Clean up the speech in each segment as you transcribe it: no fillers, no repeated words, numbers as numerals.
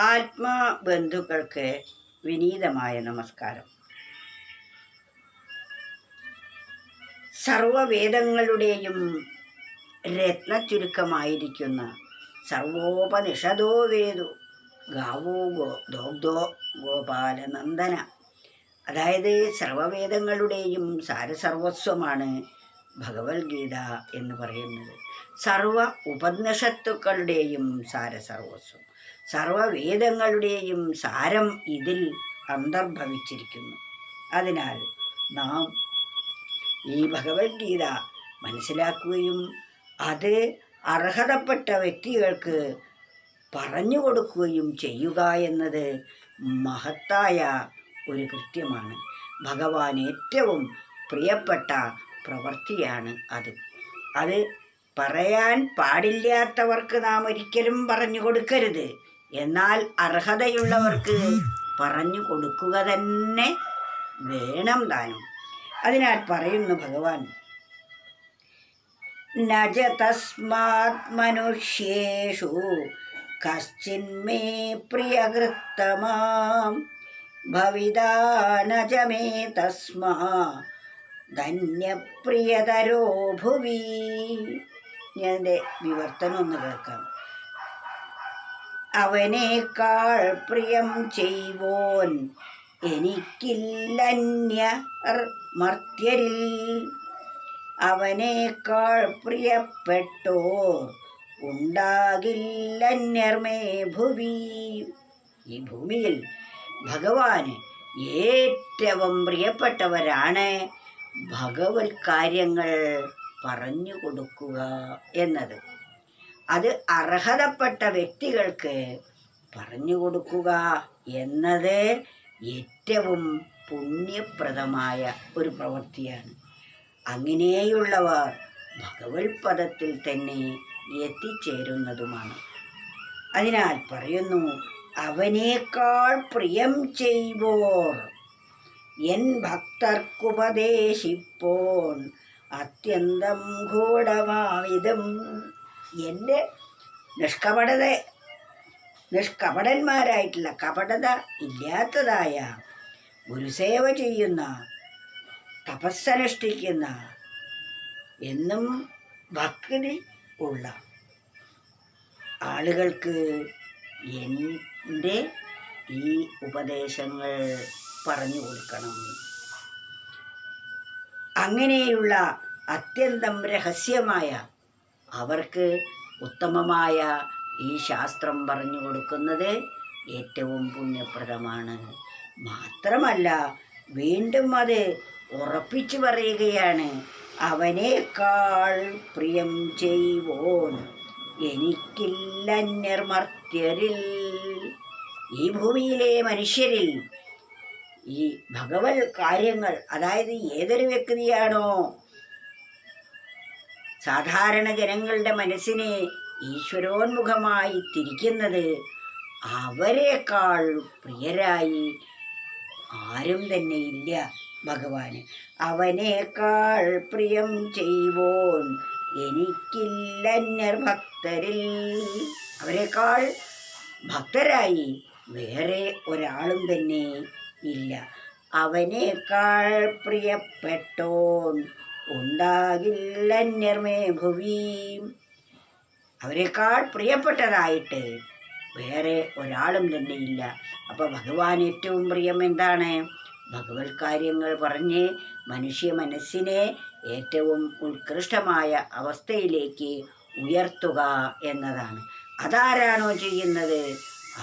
ആത്മബന്ധുക്കൾക്ക് വിനീതമായ നമസ്കാരം. സർവവേദങ്ങളുടെയും രത്നച്ചുരുക്കമായിരിക്കുന്ന സർവോപനിഷദോ വേദോ ഗാവോ ദോഗ്ധോ ഗോപാലനന്ദന, അതായത് സർവവേദങ്ങളുടെയും സാരസർവസ്വമാണ് ഭഗവത്ഗീത എന്ന് പറയുന്നത്. സർവ ഉപനിഷത്തുക്കളുടെയും സാരസർവസ്വം, സർവവേദങ്ങളുടെയും സാരം ഇതിൽ അന്തർഭവിച്ചിരിക്കുന്നു. അതിനാൽ നാം ഈ ഭഗവത്ഗീത മനസ്സിലാക്കുകയും അത് അർഹതപ്പെട്ട വ്യക്തികൾക്ക് പറഞ്ഞു കൊടുക്കുകയും ചെയ്യുക എന്നത് മഹത്തായ ഒരു കൃത്യമാണ്. ഭഗവാൻ ഏറ്റവും പ്രിയപ്പെട്ട പ്രവൃത്തിയാണ് അത് പറയാൻ പാടില്ലാത്തവർക്ക് നാം ഒരിക്കലും പറഞ്ഞു കൊടുക്കരുത്. എന്നാൽ അർഹതയുള്ളവർക്ക് പറഞ്ഞു കൊടുക്കുക തന്നെ വേണം താനും. അതിനാൽ പറയുന്നു ഭഗവാൻ, നജ തസ്മാത് മനുഷ്യേഷു കശ്ചിന്മേ പ്രിയകൃത്തമാം ഭവിതാ നജ മേ തസ്മാ ധന്യപ്രിയതരോ ഭുവി. ഞാൻ എൻ്റെ വിവർത്തനം ഒന്ന് കേൾക്കാം. അവനേക്കാൾ പ്രിയം ചെയ്വോൻ എനിക്കില്ലന്യ മർത്യരിൽ, അവനേക്കാൾ പ്രിയപ്പെട്ടോർ ഉണ്ടാകില്ലന്യർമേ ഭുവി. ഈ ഭൂമിയിൽ ഭഗവാന് ഏറ്റവും പ്രിയപ്പെട്ടവരാണ് ഭഗവത് കാര്യങ്ങൾ പറഞ്ഞു കൊടുക്കുക എന്നത്. അത് അർഹതപ്പെട്ട വ്യക്തികൾക്ക് പറഞ്ഞു കൊടുക്കുക എന്നത് ഏറ്റവും പുണ്യപ്രദമായ ഒരു പ്രവൃത്തിയാണ്. അങ്ങനെയുള്ളവർ ഭഗവത് പദത്തിൽ തന്നെ എത്തിച്ചേരുന്നതുമാണ്. അതിനാൽ പറയുന്നു, അവനേക്കാൾ പ്രിയം ചെയ്വോർ എൻ ഭക്തർക്കുപദേശിപ്പോൻ അത്യന്തം ഗൂഢമാവിധം. എൻ്റെ നിഷ്കപടന്മാരായിട്ടുള്ള, കപടത ഇല്ലാത്തതായ, ഗുരുസേവ ചെയ്യുന്ന, തപസ്സനുഷ്ഠിക്കുന്ന, എന്നും ഭക്തി ഉള്ള ആളുകൾക്ക് എൻ്റെ ഈ ഉപദേശങ്ങൾ പറഞ്ഞു കൊടുക്കണം. അങ്ങനെയുള്ള അത്യന്തം രഹസ്യമായ അവർക്ക് ഉത്തമമായ ഈ ശാസ്ത്രം പറഞ്ഞു കൊടുക്കുന്നത് ഏറ്റവും പുണ്യപ്രദമാണ്. മാത്രമല്ല വീണ്ടും അത് ഉറപ്പിച്ചു പറയുകയാണ്, അവനേക്കാൾ പ്രിയം ചെയ്വോൻ എനിക്കില്ലന്യർമർത്യരിൽ. ഈ ഭൂമിയിലെ മനുഷ്യരിൽ ഈ ഭഗവത് കാര്യങ്ങൾ, അതായത് ഏതൊരു വ്യക്തിയാണോ സാധാരണ ജനങ്ങളുടെ മനസ്സിനെ ഈശ്വരോന്മുഖമായി തിരിക്കുന്നത്, അവരെക്കാൾ പ്രിയരായി ആരും തന്നെ ഇല്ല ഭഗവാന്. അവനേക്കാൾ പ്രിയം ചെയ്വോൻ എനിക്കില്ലന്യർ ഭക്തരിൽ. അവരെക്കാൾ ഭക്തരായി വേറെ ഒരാളും തന്നെ ഇല്ല. അവനേക്കാൾ പ്രിയപ്പെട്ടോൻ ഉണ്ടാകില്ലന്യർമേ ഭുവി. അവരെക്കാൾ പ്രിയപ്പെട്ടതായിട്ട് വേറെ ഒരാളും തന്നെ ഇല്ല. അപ്പോൾ ഭഗവാൻ ഏറ്റവും പ്രിയം എന്താണ്? ഭഗവത് കാര്യങ്ങൾ പറഞ്ഞ് മനുഷ്യ മനസ്സിനെ ഏറ്റവും ഉത്കൃഷ്ടമായ അവസ്ഥയിലേക്ക് ഉയർത്തുക എന്നതാണ്. അതാരാണോ ചെയ്യുന്നത്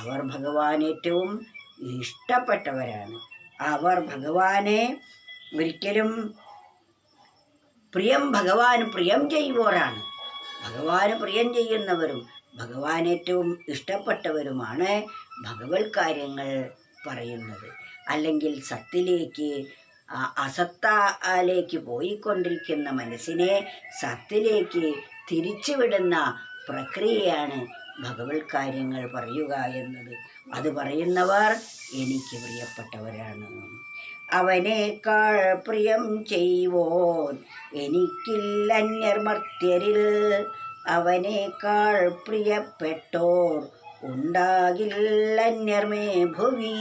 അവർ ഭഗവാൻ ഏറ്റവും ഇഷ്ടപ്പെട്ടവരാണ്. അവർ ഭഗവാനെ ഒരിക്കലും ഭഗവാന് പ്രിയം ചെയ്യുവോരാണ്. ഭഗവാന് പ്രിയം ചെയ്യുന്നവരും ഭഗവാൻ ഏറ്റവും ഇഷ്ടപ്പെട്ടവരുമാണ് ഭഗവത് കാര്യങ്ങൾ പറയുന്നത്. അല്ലെങ്കിൽ സത്തിലേക്ക്, അസത്തിലേക്ക് പോയിക്കൊണ്ടിരിക്കുന്ന മനസ്സിനെ സത്തിലേക്ക് തിരിച്ചുവിടുന്ന പ്രക്രിയയാണ് ഭഗവത് കാര്യങ്ങൾ പറയുക എന്നത്. അത് പറയുന്നവർ എനിക്ക് പ്രിയപ്പെട്ടവരാണ്. അവനേക്കാൾ പ്രിയം ചെയ്വോൻ എനിക്കില്ലന്യർമർത്യരിൽ, അവനേക്കാൾ പ്രിയപ്പെട്ടോർ ഉണ്ടാകില്ലന്യർമേ ഭുവി.